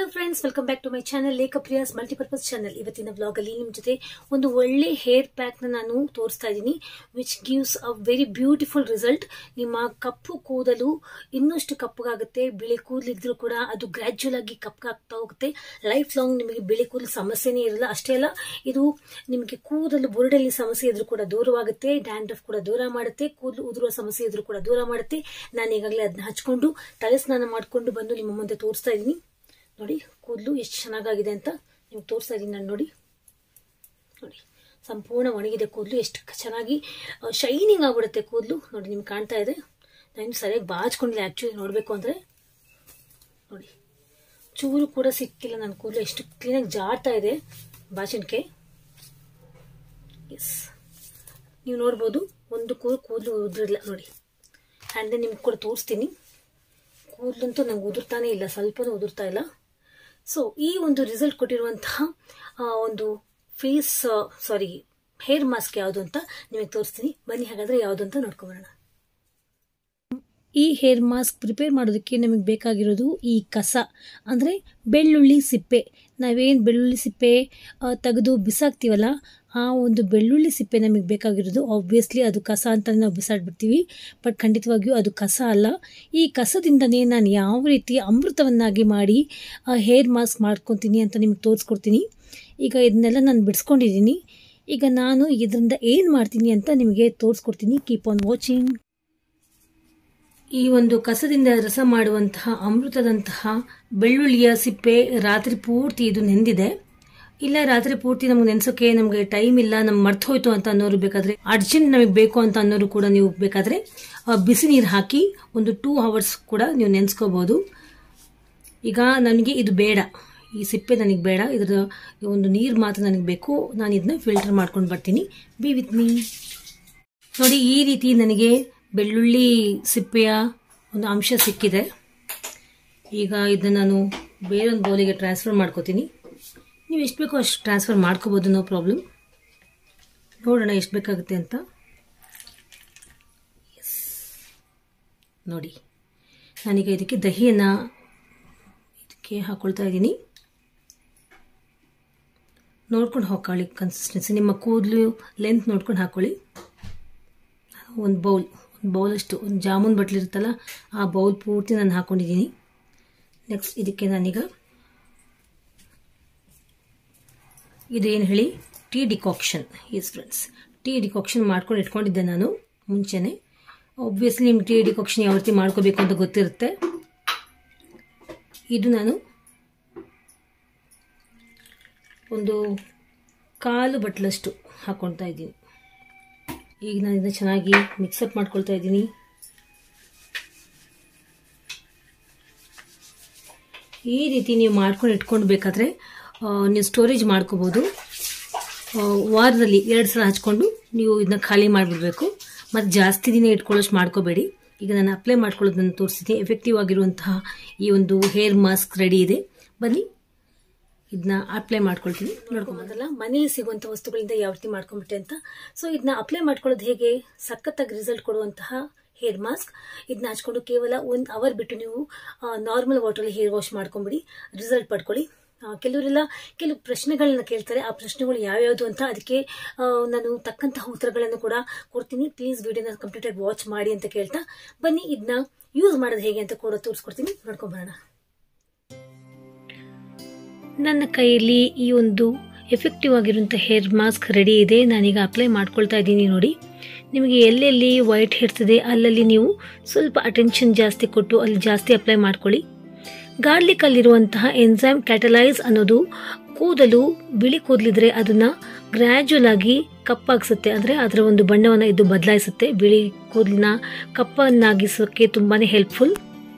Hello friends, welcome back to my channel Lekhapriyas multipurpose channel. ಇವತ್ತಿನ blog ಅಲ್ಲಿ ನಿಮ್ಮ ಜೊತೆ ಒಂದು ಒಳ್ಳೆ ಹೇರ್ ಪ್ಯಾಕ್ ನಾನು ತೋರಿಸ್ತಾ ಇದ್ದೀನಿ, which gives a very beautiful result. ನಿಮ್ಮ ಕಪ್ಪು ಕೂದಲು ಇನ್ನಷ್ಟು ಕಪ್ಪಗಾಗುತ್ತೆ. ಬಿಳಿ ಕೂದಲಿದ್ರು ಕೂಡ ಅದು ಗ್ರಾಜುವಲ್ ಆಗಿ ಕಪ್ಪಗಾಗ್ತಾ ಹೋಗುತ್ತೆ. ಲೈಫ್ ಲಾಂಗ್ ನಿಮಗೆ ಬಿಳಿ ಕೂದಲು ಸಮಸ್ಯೆನೇ ಇರಲ್ಲ. ಅಷ್ಟೇ ಅಲ್ಲ, ಇದು ನಿಮಗೆ ಕೂದಲು ಬುರುಡಲ್ಲಿ ಸಮಸ್ಯೆ ಇದ್ರೂ ಕೂಡ ದೂರವಾಗುತ್ತೆ. ಡ್ಯಾಂಡ್ರಫ್ ಕೂಡ ದೂರ ಮಾಡುತ್ತೆ. ಕೂದಲು ಉದುರುವ ಸಮಸ್ಯೆ ಇದ್ರೂ ಕೂಡ ದೂರ ಮಾಡುತ್ತೆ. ನಾನು ಈಗಾಗಲೇ ಅದನ್ನ ಹಚ್ಕೊಂಡು ತಲೆ ಸ್ನಾನ ಮಾಡ್ಕೊಂಡು ಬಂದು ನಿಮ್ಮ ಮುಂದೆ ತೋರಿಸ್ತಾ ಇದ್ದೀನಿ. ನೋಡಿ ಕೂದಲು ಎಷ್ಟು ಚೆನ್ನಾಗಿದೆ ಅಂತ ನಿಮ್ಗೆ ತೋರಿಸ್ತಾ ಇದ್ದೀನಿ ನಾನು. ನೋಡಿ ಸಂಪೂರ್ಣ ಒಣಗಿದೆ ಕೂದಲು, ಎಷ್ಟು ಚೆನ್ನಾಗಿ ಶೈನಿಂಗ್ ಆಗ್ಬಿಡುತ್ತೆ ಕೂದಲು. ನೋಡಿ ನಿಮ್ಗೆ ಕಾಣ್ತಾ ಇದೆ. ನಾನು ಸರಿಯಾಗಿ ಬಾಚ್ಕೊಂಡಿಲ್ಲ ಆಕ್ಚುಲಿ ನೋಡ್ಬೇಕು ಅಂದ್ರೆ. ನೋಡಿ ಚೂರು ಕೂಡ ಸಿಕ್ಕಿಲ್ಲ ನನ್ನ ಕೂದಲು, ಎಷ್ಟು ಕ್ಲೀನಾಗಿ ಜಾಡ್ತಾ ಇದೆ ಬಾಚಣಿಕೆ. ಎಸ್, ನೀವು ನೋಡ್ಬೋದು ಒಂದು ಕೂದಲು ಉದುರಿಲ್ಲ ನೋಡಿ. ಆ್ಯಂಡ್ ನಿಮ್ಗೆ ಕೂಡ ತೋರಿಸ್ತೀನಿ. ಕೂದಲಂತೂ ನಂಗೆ ಉದುರ್ತಾನೆ ಇಲ್ಲ, ಸ್ವಲ್ಪನೂ ಉದುರ್ತಾ ಇಲ್ಲ. ಸೊ ಈ ಒಂದು ರಿಸಲ್ಟ್ ಕೊಟ್ಟಿರುವಂತಹ ಒಂದು ಹೇರ್ ಮಾಸ್ಕ್ ಯಾವುದು ಅಂತ ನಿಮಗೆ ತೋರಿಸ್ತೀನಿ. ಬನ್ನಿ ಹಾಗಾದ್ರೆ ಯಾವುದು ಅಂತ ನೋಡ್ಕೊಂಬರೋಣ. ಈ ಹೇರ್ ಮಾಸ್ಕ್ ಪ್ರಿಪೇರ್ ಮಾಡೋದಕ್ಕೆ ನಮಗೆ ಬೇಕಾಗಿರೋದು ಈ ಕಸ, ಅಂದರೆ ಬೆಳ್ಳುಳ್ಳಿ ಸಿಪ್ಪೆ. ನಾವೇನು ಬೆಳ್ಳುಳ್ಳಿ ಸಿಪ್ಪೆ ತೆಗೆದು ಬಿಸಾಕ್ತೀವಲ್ಲ, ಆ ಒಂದು ಬೆಳ್ಳುಳ್ಳಿ ಸಿಪ್ಪೆ ನಮಗೆ ಬೇಕಾಗಿರೋದು. ಆಬ್ವಿಯಸ್ಲಿ ಅದು ಕಸ ಅಂತಲೇ ನಾವು ಬಿಸಾಡ್ಬಿಡ್ತೀವಿ, ಬಟ್ ಖಂಡಿತವಾಗಿಯೂ ಅದು ಕಸ ಅಲ್ಲ. ಈ ಕಸದಿಂದನೇ ನಾನು ಯಾವ ರೀತಿ ಅಮೃತವನ್ನಾಗಿ ಮಾಡಿ ಹೇರ್ ಮಾಸ್ಕ್ ಮಾಡ್ಕೊತೀನಿ ಅಂತ ನಿಮಗೆ ತೋರಿಸ್ಕೊಡ್ತೀನಿ. ಈಗ ಇದನ್ನೆಲ್ಲ ನಾನು ಬಿಡಿಸ್ಕೊಂಡಿದ್ದೀನಿ. ಈಗ ನಾನು ಇದರಿಂದ ಏನು ಮಾಡ್ತೀನಿ ಅಂತ ನಿಮಗೆ ತೋರಿಸ್ಕೊಡ್ತೀನಿ. Keep on watching. ಈ ಒಂದು ಕಸದಿಂದ ರಸ ಮಾಡುವಂತಹ ಅಮೃತದಂತಹ ಬೆಳ್ಳುಳ್ಳಿಯ ಸಿಪ್ಪೆ ರಾತ್ರಿ ಪೂರ್ತಿ ಇದು ನೆಂದಿದೆ. ಇಲ್ಲ ರಾತ್ರಿ ಪೂರ್ತಿ ನಮ್ಗೆ ನೆನ್ಸೋಕೆ ನಮಗೆ ಟೈಮ್ ಇಲ್ಲ, ನಮ್ಗೆ ಮರ್ತು ಹೋಯ್ತು ಅಂತ ಅನ್ನೋರು ಬೇಕಾದ್ರೆ, ಅರ್ಜೆಂಟ್ ನಮಗೆ ಬೇಕು ಅಂತ ಅನ್ನೋರು ಕೂಡ ನೀವು ಬೇಕಾದ್ರೆ ಬಿಸಿ ನೀರು ಹಾಕಿ ಒಂದು 2 hours ಕೂಡ ನೀವು ನೆನೆಸ್ಕೋಬಹುದು. ಈಗ ನನಗೆ ಇದು ಬೇಡ, ಈ ಸಿಪ್ಪೆ ನನಗೆ ಬೇಡ, ಇದರ ಒಂದು ನೀರು ಮಾತ್ರ ನನಗೆ ಬೇಕು. ನಾನು ಇದನ್ನ ಫಿಲ್ಟರ್ ಮಾಡ್ಕೊಂಡು ಬರ್ತೀನಿ. Be with me. ನೋಡಿ ಈ ರೀತಿ ನನಗೆ ಬೆಳ್ಳುಳ್ಳಿ ಸಿಪ್ಪೆಯ ಒಂದು ಅಂಶ ಸಿಕ್ಕಿದೆ. ಈಗ ಇದನ್ನ ನಾನು ಬೇರೊಂದು ಬೌಲಿಗೆ ಟ್ರಾನ್ಸ್ಫರ್ ಮಾಡ್ಕೋತೀನಿ. ನೀವು ಎಷ್ಟು ಬೇಕೋ ಅಷ್ಟು ಟ್ರಾನ್ಸ್ಫರ್ ಮಾಡ್ಕೋಬೋದು, ನೋ ಪ್ರಾಬ್ಲಮ್. ನೋಡೋಣ ಎಷ್ಟು ಬೇಕಾಗುತ್ತೆ ಅಂತ. ಎಸ್, ನೋಡಿ ನಾನೀಗ ಇದಕ್ಕೆ ದಹಿಯನ್ನು ಹಾಕೊಳ್ತಾ ಇದ್ದೀನಿ. ನೋಡ್ಕೊಂಡು ಹಾಕೊಳ್ಳಿ ಕನ್ಸಿಸ್ಟೆನ್ಸಿ, ನಿಮ್ಮ ಕೂದಲು ಲೆಂತ್ ನೋಡ್ಕೊಂಡು ಹಾಕೊಳ್ಳಿ. ಒಂದು ಬೌಲಷ್ಟು, ಒಂದು ಜಾಮೂನ್ ಬಟ್ಲಿರುತ್ತಲ್ಲ ಆ ಬೌಲ್ ಪೂರ್ತಿ ನಾನು ಹಾಕೊಂಡಿದ್ದೀನಿ. ನೆಕ್ಸ್ಟ್ ಇದಕ್ಕೆ ನಾನೀಗ ಇದೇನು ಹೇಳಿ tea decoction. S friends, tea decoction ಮಾಡ್ಕೊಂಡು ಇಟ್ಕೊಂಡಿದ್ದೆ ನಾನು ಮುಂಚೆನೆ. ಆಬ್ವಿಯಸ್ಲಿ ನಿಮ್ಗೆ ಟೀ ಡಿಕಾಕ್ಷನ್ ಯಾವ ರೀತಿ ಮಾಡ್ಕೋಬೇಕು ಅಂತ ಗೊತ್ತಿರುತ್ತೆ. ಇದು ನಾನು ಒಂದು 1/4 ಬಟ್ಲಷ್ಟು ಹಾಕೊಳ್ತಾ ಇದ್ದೀನಿ. ಈಗ ನಾನು ಇದನ್ನ ಚೆನ್ನಾಗಿ ಮಿಕ್ಸಪ್ ಮಾಡ್ಕೊಳ್ತಾ ಇದ್ದೀನಿ. ಈ ರೀತಿ ನೀವು ಮಾಡ್ಕೊಂಡು ಇಟ್ಕೊಂಡು ಬೇಕಾದರೆ ನೀವು ಸ್ಟೋರೇಜ್ ಮಾಡ್ಕೋಬೋದು. ವಾರದಲ್ಲಿ 2 ಸಲ ಹಚ್ಕೊಂಡು ನೀವು ಇದನ್ನ ಖಾಲಿ ಮಾಡಿಬಿಡ್ಬೇಕು. ಮತ್ತು ಜಾಸ್ತಿ ದಿನ ಇಟ್ಕೊಳ್ಳೋಷ್ಟು ಮಾಡ್ಕೋಬೇಡಿ. ಈಗ ನಾನು ಅಪ್ಲೈ ಮಾಡ್ಕೊಳ್ಳೋದನ್ನು ತೋರಿಸ್ತೀನಿ. ಎಫೆಕ್ಟಿವ್ ಆಗಿರುವಂತಹ ಈ ಒಂದು ಹೇರ್ ಮಾಸ್ಕ್ ರೆಡಿ ಇದೆ. ಬನ್ನಿ ಇದನ್ನ ಅಪ್ಲೈ ಮಾಡ್ಕೊಳ್ತೀನಿ. ನೋಡ್ಕೊಂಬಂದಲ್ಲ ಮನೇಲಿ ಸಿಗುವಂಥ ವಸ್ತುಗಳಿಂದ ಯಾವ ರೀತಿ ಮಾಡ್ಕೊಂಬಿಟ್ಟೆ ಅಂತ. ಸೊ ಇದನ್ನ ಅಪ್ಲೈ ಮಾಡ್ಕೊಳ್ಳೋದು ಹೇಗೆ, ಸಖತ್ತಾಗಿ ರಿಸಲ್ಟ್ ಕೊಡುವಂತಹ ಹೇರ್ ಮಾಸ್ಕ್. ಇದನ್ನ ಹಚ್ಕೊಂಡು ಕೇವಲ 1 hour ಬಿಟ್ಟು ನೀವು ನಾರ್ಮಲ್ ವಾಟರಲ್ಲಿ ಹೇರ್ ವಾಶ್ ಮಾಡ್ಕೊಂಬಿಡಿ, ರಿಸಲ್ಟ್ ಪಡ್ಕೊಳ್ಳಿ. ಕೆಲವು ಪ್ರಶ್ನೆಗಳನ್ನ ಕೇಳ್ತಾರೆ. ಆ ಪ್ರಶ್ನೆಗಳು ಯಾವ್ಯಾವುದು ಅಂತ ಅದಕ್ಕೆ ನಾನು ತಕ್ಕಂತಹ ಉತ್ತರಗಳನ್ನು ಕೂಡ ಕೊಡ್ತೀನಿ. ಪ್ಲೀಸ್ ವಿಡಿಯೋನ ಕಂಪ್ಲೀಟಾಗಿ ವಾಚ್ ಮಾಡಿ ಅಂತ ಕೇಳ್ತಾ ಬನ್ನಿ ಇದನ್ನ ಯೂಸ್ ಮಾಡೋದು ಹೇಗೆ ಅಂತ ಕೂಡ ತೋರಿಸ್ಕೊಡ್ತೀನಿ. ನೋಡ್ಕೊಂಬರೋಣ. ನನ್ನ ಕೈಯಲ್ಲಿ ಈ ಒಂದು ಎಫೆಕ್ಟಿವ್ ಆಗಿರುವಂಥ ಹೇರ್ ಮಾಸ್ಕ್ ರೆಡಿ ಇದೆ. ನಾನೀಗ ಅಪ್ಲೈ ಮಾಡ್ಕೊಳ್ತಾ ಇದ್ದೀನಿ. ನೋಡಿ, ನಿಮಗೆ ಎಲ್ಲೆಲ್ಲಿ ವೈಟ್ ಹೇರ್ಸ್ ಇದೆ ಅಲ್ಲಲ್ಲಿ ನೀವು ಸ್ವಲ್ಪ ಅಟೆನ್ಷನ್ ಜಾಸ್ತಿ ಕೊಟ್ಟು ಅಲ್ಲಿ ಜಾಸ್ತಿ ಅಪ್ಲೈ ಮಾಡ್ಕೊಳ್ಳಿ. ಗಾರ್ಲಿಕ್ ಅಲ್ಲಿರುವಂತಹ ಎನ್ಸೈಮ್ ಕ್ಯಾಟಲೈಸ್ ಅನ್ನೋದು ಕೂದಲು ಬಿಳಿ ಕೂದಲಿದ್ರೆ ಅದನ್ನು ಗ್ರ್ಯಾಜುವಲ್ ಆಗಿ ಕಪ್ಪಾಗಿಸುತ್ತೆ, ಅಂದರೆ ಅದರ ಒಂದು ಬಣ್ಣವನ್ನು ಇದು ಬದಲಾಯಿಸುತ್ತೆ. ಬಿಳಿ ಕೂದಲನ್ನ ಕಪ್ಪನ್ನಾಗಿಸೋಕ್ಕೆ ತುಂಬಾ ಹೆಲ್ಪ್ಫುಲ್.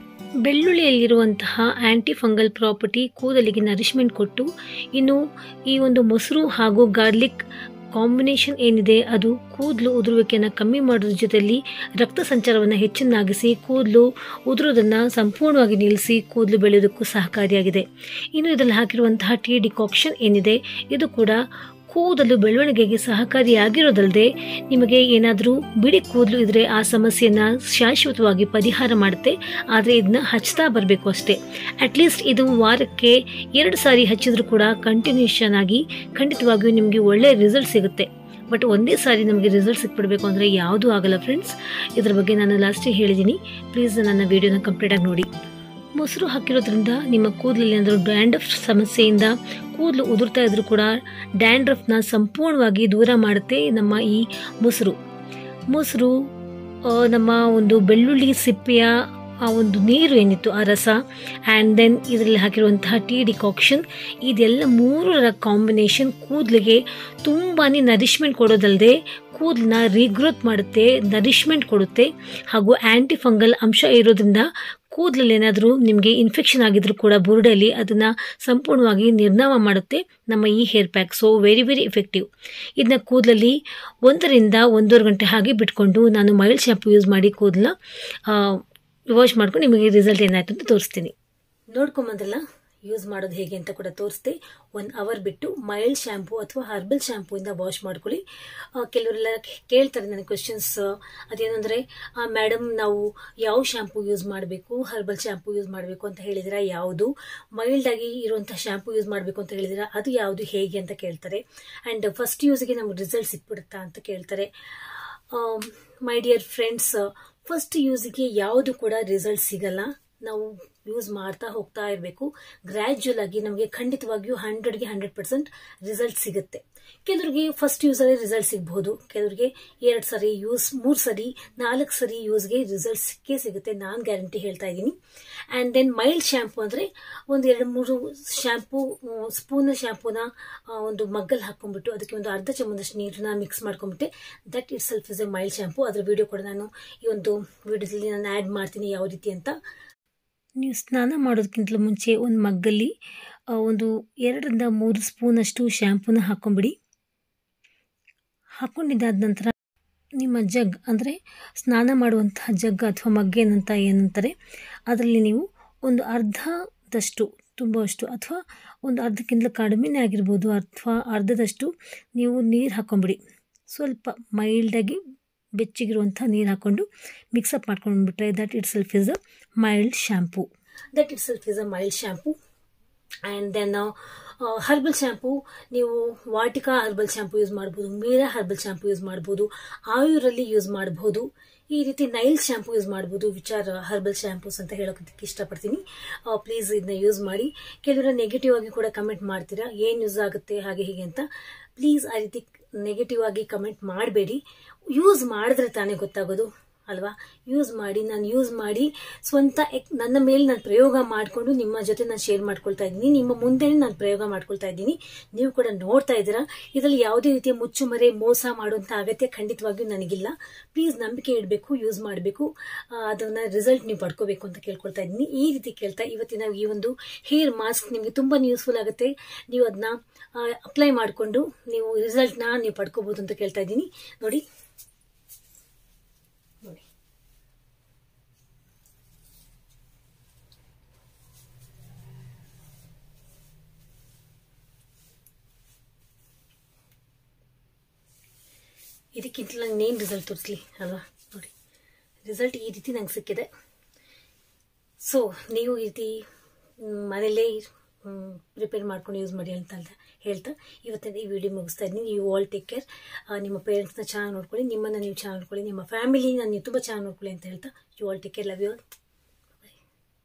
ಬೆಳ್ಳುಳ್ಳಿಯಲ್ಲಿರುವಂತಹ ಆ್ಯಂಟಿ ಫಂಗಲ್ ಪ್ರಾಪರ್ಟಿ ಕೂದಲಿಗೆ ನರಿಶ್ಮೆಂಟ್ ಕೊಟ್ಟು, ಇನ್ನು ಈ ಒಂದು ಮೊಸರು ಹಾಗೂ ಗಾರ್ಲಿಕ್ ಕಾಂಬಿನೇಷನ್ ಏನಿದೆ ಅದು ಕೂದಲು ಉದುರುವಿಕೆಯನ್ನು ಕಮ್ಮಿ ಮಾಡೋದ್ರ ಜೊತೆಯಲ್ಲಿ ರಕ್ತ ಸಂಚಾರವನ್ನು ಹೆಚ್ಚನ್ನಾಗಿಸಿ ಕೂದಲು ಉದುರೋದನ್ನು ಸಂಪೂರ್ಣವಾಗಿ ನಿಲ್ಲಿಸಿ ಕೂದಲು ಬೆಳೆಯೋದಕ್ಕೂ ಸಹಕಾರಿಯಾಗಿದೆ. ಇನ್ನು ಇದರಲ್ಲಿ ಹಾಕಿರುವಂತಹ ಟೀ ಡಿಕಾಕ್ಷನ್ ಏನಿದೆ ಇದು ಕೂಡ ಕೂದಲು ಬೆಳವಣಿಗೆಗೆ ಸಹಕಾರಿಯಾಗಿರೋದಲ್ಲದೆ ನಿಮಗೆ ಏನಾದರೂ ಬಿಳಿ ಕೂದಲು ಇದ್ದರೆ ಆ ಸಮಸ್ಯೆಯನ್ನು ಶಾಶ್ವತವಾಗಿ ಪರಿಹಾರ ಮಾಡುತ್ತೆ. ಆದರೆ ಇದನ್ನ ಹಚ್ತಾ ಬರಬೇಕು ಅಷ್ಟೇ. ಅಟ್ಲೀಸ್ಟ್ ಇದು ವಾರಕ್ಕೆ 2 ಸಾರಿ ಹಚ್ಚಿದ್ರೂ ಕೂಡ ಕಂಟಿನ್ಯೂಷನ್ ಆಗಿ ಖಂಡಿತವಾಗಿಯೂ ನಿಮಗೆ ಒಳ್ಳೆಯ ರಿಸಲ್ಟ್ ಸಿಗುತ್ತೆ. ಬಟ್ ಒಂದೇ ಸಾರಿ ನಮಗೆ ರಿಸಲ್ಟ್ ಸಿಕ್ಬಿಡಬೇಕು ಅಂದರೆ ಯಾವುದೂ ಆಗಲ್ಲ ಫ್ರೆಂಡ್ಸ್. ಇದ್ರ ಬಗ್ಗೆ ನಾನು ಲಾಸ್ಟಿಗೆ ಹೇಳಿದ್ದೀನಿ, ಪ್ಲೀಸ್ ನನ್ನ ವಿಡಿಯೋನ ಕಂಪ್ಲೀಟಾಗಿ ನೋಡಿ. ಮೊಸರು ಹಾಕಿರೋದ್ರಿಂದ ನಿಮ್ಮ ಕೂದಲಲ್ಲಿ ಏನಾದರೂ ಡ್ಯಾಂಡ್ರಫ್ ಸಮಸ್ಯೆಯಿಂದ ಕೂದಲು ಉದುರ್ತಾ ಇದ್ರೂ ಕೂಡ ಡ್ಯಾಂಡ್ರಫ್ನ ಸಂಪೂರ್ಣವಾಗಿ ದೂರ ಮಾಡುತ್ತೆ ನಮ್ಮ ಈ ಮೊಸರು. ನಮ್ಮ ಒಂದು ಬೆಳ್ಳುಳ್ಳಿ ಸಿಪ್ಪೆಯ ಆ ಒಂದು ನೀರು ಏನಿತ್ತು ಆ ರಸ, ಆ್ಯಂಡ್ ದೆನ್ ಇದರಲ್ಲಿ ಹಾಕಿರುವಂತಹ ಟೀ ಡಿಕಾಕ್ಷನ್, ಇದೆಲ್ಲ ಮೂರರ ಕಾಂಬಿನೇಷನ್ ಕೂದಲಿಗೆ ತುಂಬಾ ನರಿಶ್ಮೆಂಟ್ ಕೊಡೋದಲ್ಲದೆ ಕೂದಲನ್ನ ರೀಗ್ರೋತ್ ಮಾಡುತ್ತೆ, ನರಿಶ್ಮೆಂಟ್ ಕೊಡುತ್ತೆ. ಹಾಗೂ ಆ್ಯಂಟಿ ಫಂಗಲ್ ಅಂಶ ಇರೋದ್ರಿಂದ ಕೂದಲಲ್ಲಿ ಏನಾದರೂ ನಿಮಗೆ ಇನ್ಫೆಕ್ಷನ್ ಆಗಿದ್ರೂ ಕೂಡ ಬುರುಡೆಯಲ್ಲಿ ಅದನ್ನು ಸಂಪೂರ್ಣವಾಗಿ ನಿರ್ನಾಮ ಮಾಡುತ್ತೆ ನಮ್ಮ ಈ hair pack. So very very effective. ಇದನ್ನ ಕೂದಲಲ್ಲಿ 1 ರಿಂದ 1.5 ಗಂಟೆ ಹಾಗೆ ಬಿಟ್ಕೊಂಡು ನಾನು ಮೈಲ್ಡ್ ಶಾಂಪು ಯೂಸ್ ಮಾಡಿ ಕೂದಲನ್ನ ವಾಶ್ ಮಾಡ್ಕೊಂಡು ನಿಮಗೆ ರಿಸಲ್ಟ್ ಏನಾಯ್ತು ಅಂತ ತೋರಿಸ್ತೀನಿ. ನೋಡ್ಕೊಂಬಂದ್ರಲ್ಲ ಯೂಸ್ ಮಾಡೋದು ಹೇಗೆ ಅಂತ ಕೂಡ ತೋರಿಸ್ತೆ. 1 ಅವರ್ ಬಿಟ್ಟು ಮೈಲ್ಡ್ ಶಾಂಪು ಅಥವಾ ಹರ್ಬಲ್ ಶಾಂಪೂಯಿಂದ ವಾಶ್ ಮಾಡ್ಕೊಳ್ಳಿ. ಕೆಲವರೆಲ್ಲ ಕೇಳ್ತಾರೆ ನನಗೆ ಕ್ವೆಶನ್ಸ್, ಅದೇನೆಂದರೆ ಮೇಡಮ್ ನಾವು ಯಾವ ಶಾಂಪೂ ಯೂಸ್ ಮಾಡಬೇಕು, ಹರ್ಬಲ್ ಶಾಂಪೂ ಯೂಸ್ ಮಾಡಬೇಕು ಅಂತ ಹೇಳಿದಿರಾ, ಯಾವುದು ಮೈಲ್ಡ್ ಆಗಿ ಇರುವಂಥ ಶಾಂಪೂ ಯೂಸ್ ಮಾಡಬೇಕು ಅಂತ ಹೇಳಿದಿರಾ, ಅದು ಯಾವುದು ಹೇಗೆ ಅಂತ ಕೇಳ್ತಾರೆ. ಆ್ಯಂಡ್ ಫಸ್ಟ್ ಯೂಸ್ಗೆ ನಮ್ಗೆ ರಿಸಲ್ಟ್ ಸಿಕ್ಬಿಡುತ್ತಾ ಅಂತ ಕೇಳ್ತಾರೆ. ಮೈ ಡಿಯರ್ ಫ್ರೆಂಡ್ಸ್, ಫಸ್ಟ್ ಯೂಸಿಗೆ ಯಾವುದು ಕೂಡ ರಿಸಲ್ಟ್ ಸಿಗಲ್ಲ. ನಾವು ಯೂಸ್ ಮಾಡ್ತಾ ಹೋಗ್ತಾ ಇರಬೇಕು. ಗ್ರ್ಯಾಜುಯಲ್ ಆಗಿ ನಮಗೆ ಖಂಡಿತವಾಗಿಯೂ 100ಗೆ 100% ರಿಸಲ್ಟ್ ಸಿಗುತ್ತೆ. ಕೆಲವರಿಗೆ ಫಸ್ಟ್ ಯೂಸಲ್ಲಿ ರಿಸಲ್ಟ್ ಸಿಗಬಹುದು, ಕೆಲವರಿಗೆ 2 ಸರಿ ಯೂಸ್, 3 ಸರಿ 4 ಸರಿ ಯೂಸ್ಗೆ ರಿಸಲ್ಟ್ ಸಿಕ್ಕೇ ಸಿಗುತ್ತೆ, ನಾನು ಗ್ಯಾರಂಟಿ ಹೇಳ್ತಾ ಇದ್ದೀನಿ. ಆ್ಯಂಡ್ ದೆನ್ ಮೈಲ್ಡ್ ಶಾಂಪು ಅಂದರೆ ಒಂದು 2-3 ಸ್ಪೂನ್ ಶಾಂಪೂನ ಒಂದು ಮಗ್ಗಲ್ಲಿ ಹಾಕೊಂಡ್ಬಿಟ್ಟು ಅದಕ್ಕೆ ಒಂದು ಅರ್ಧ ಚಮಚದಷ್ಟು ನೀರನ್ನ ಮಿಕ್ಸ್ ಮಾಡ್ಕೊಂಡ್ಬಿಟ್ಟೆ, that itself is a mild shampoo. ಅದರ ವಿಡಿಯೋ ಕೂಡ ನಾನು ಈ ಒಂದು ವಿಡಿಯೋದಲ್ಲಿ ನಾನು ಆ್ಯಡ್ ಮಾಡ್ತೀನಿ ಯಾವ ರೀತಿ ಅಂತ. ನೀವು ಸ್ನಾನ ಮಾಡೋದಕ್ಕಿಂತಲೂ ಮುಂಚೆ ಒಂದು ಮಗ್ಗಲ್ಲಿ ಒಂದು 2 ರಿಂದ 3 ಸ್ಪೂನಷ್ಟು ಶ್ಯಾಂಪೂನ ಹಾಕ್ಕೊಂಬಿಡಿ. ಹಾಕ್ಕೊಂಡಿದ್ದಾದ ನಂತರ ನಿಮ್ಮ ಜಗ್ ಅಂದರೆ ಸ್ನಾನ ಮಾಡುವಂತಹ ಜಗ್ ಅಥವಾ ಮಗ್ಗೇನಂತ ಏನಂತಾರೆ, ಅದರಲ್ಲಿ ನೀವು ಒಂದು ಅರ್ಧದಷ್ಟು ತುಂಬುವಷ್ಟು ಅಥವಾ ಒಂದು ಅರ್ಧಕ್ಕಿಂತಲೂ ಕಡಿಮೆನೇ ಆಗಿರ್ಬೋದು ಅಥವಾ ಅರ್ಧದಷ್ಟು ನೀವು ನೀರು ಹಾಕ್ಕೊಂಬಿಡಿ. ಸ್ವಲ್ಪ ಮೈಲ್ಡಾಗಿ ಬೆಚ್ಚಗಿರುವಂಥ ನೀರು ಹಾಕ್ಕೊಂಡು ಮಿಕ್ಸಪ್ ಮಾಡ್ಕೊಂಡ್ಬಿಟ್ರೆ that itself is a mild shampoo. And then herbal shampoo, ನೀವು ವಾಟಿಕಾ ಹರ್ಬಲ್ ಶಾಂಪೂ ಯೂಸ್ ಮಾಡ್ಬೋದು, ಮೀರಾ ಹರ್ಬಲ್ ಶಾಂಪೂ ಯೂಸ್ ಮಾಡ್ಬೋದು, ಆಯುರಲ್ಲಿ ಯೂಸ್ ಮಾಡ್ಬೋದು, ಈ ರೀತಿ ನೈಲ್ ಶಾಂಪೂ ಯೂಸ್ ಮಾಡ್ಬೋದು. ವಿಚಾರ ಹರ್ಬಲ್ ಶಾಂಪೂಸ್ ಅಂತ ಹೇಳೋದಕ್ಕೆ ಇಷ್ಟಪಡ್ತೀನಿ. ಪ್ಲೀಸ್ ಇದನ್ನ ಯೂಸ್ ಮಾಡಿ. ಕೆಲವರು ನೆಗೆಟಿವ್ ಆಗಿ ಕೂಡ ಕಮೆಂಟ್ ಮಾಡ್ತೀರಾ, ಏನು ಯೂಸ್ ಆಗುತ್ತೆ ಹಾಗೆ ಹೀಗೆ ಅಂತ. ಪ್ಲೀಸ್ ಆ ರೀತಿ ನೆಗೆಟಿವ್ ಆಗಿ ಕಮೆಂಟ್ ಮಾಡಬೇಡಿ. ಯೂಸ್ ಮಾಡಿದ್ರೆ ತಾನೇ ಗೊತ್ತಾಗೋದು ಅಲ್ವಾ. ನಾನು ಯೂಸ್ ಮಾಡಿ ಸ್ವಂತ ನನ್ನ ಮೇಲೆ ನಾನು ಪ್ರಯೋಗ ಮಾಡಿಕೊಂಡು ನಿಮ್ಮ ಜೊತೆ ನಾನು ಶೇರ್ ಮಾಡ್ಕೊಳ್ತಾ ಇದ್ದೀನಿ, ನಿಮ್ಮ ಮುಂದೆನೇ ನಾನು ಪ್ರಯೋಗ ಮಾಡ್ಕೊಳ್ತಾ ಇದ್ದೀನಿ. ನೀವು ಕೂಡ ನೋಡ್ತಾ ಇದ್ದೀರಾ. ಇದರಲ್ಲಿ ಯಾವುದೇ ರೀತಿಯ ಮುಚ್ಚುಮರೆ ಮೋಸ ಮಾಡುವಂಥ ಅಗತ್ಯ ಖಂಡಿತವಾಗಿಯೂ ನನಗಿಲ್ಲ. ಪ್ಲೀಸ್ ನಂಬಿಕೆ ಇಡಬೇಕು, ಯೂಸ್ ಮಾಡಬೇಕು, ಅದನ್ನ ರಿಸಲ್ಟ್ ನೀವು ಪಡ್ಕೋಬೇಕು ಅಂತ ಕೇಳ್ಕೊಳ್ತಾ ಇದ್ದೀನಿ. ಈ ರೀತಿ ಕೇಳ್ತಾ ಇವತ್ತಿನ ಈ ಒಂದು ಹೇರ್ ಮಾಸ್ಕ್ ನಿಮಗೆ ತುಂಬಾ ಯೂಸ್ಫುಲ್ ಆಗುತ್ತೆ. ನೀವು ಅದನ್ನ ಅಪ್ಲೈ ಮಾಡಿಕೊಂಡು ನೀವು ರಿಸಲ್ಟ್ನ ನೀವು ಪಡ್ಕೋಬಹುದು ಅಂತ ಕೇಳ್ತಾ ಇದ್ದೀನಿ. ನೋಡಿ ಇದಕ್ಕಿಂತ ನಂಗೆ ಏನು ರಿಸಲ್ಟ್ ತೋರಿಸ್ಲಿ ಅಲ್ವಾ. ನೋಡಿ ರಿಸಲ್ಟ್ ಈ ರೀತಿ ನಂಗೆ ಸಿಕ್ಕಿದೆ. ಸೊ ನೀವು ಈ ರೀತಿ ಮನೆಯಲ್ಲೇ ಪ್ರಿಪೇರ್ ಮಾಡ್ಕೊಂಡು ಯೂಸ್ ಮಾಡಿ ಅಂತ ಹೇಳ್ತಾ ಇವತ್ತಿನ ಈ ವಿಡಿಯೋ ಮುಗಿಸ್ತಾ ಇದ್ದೀನಿ. You all take care. ನಿಮ್ಮ ಪೇರೆಂಟ್ಸ್ನ ಚೆನ್ನಾಗಿ ನೋಡ್ಕೊಳ್ಳಿ, ನಿಮ್ಮನ್ನು ನೀವು ಚೆನ್ನಾಗಿ ನೋಡ್ಕೊಳ್ಳಿ, ನಿಮ್ಮ ಫ್ಯಾಮಿಲಿನ ನೀವು ತುಂಬ ಚೆನ್ನಾಗಿ ನೋಡ್ಕೊಳ್ಳಿ ಅಂತ ಹೇಳ್ತಾ you all take care. Love you all.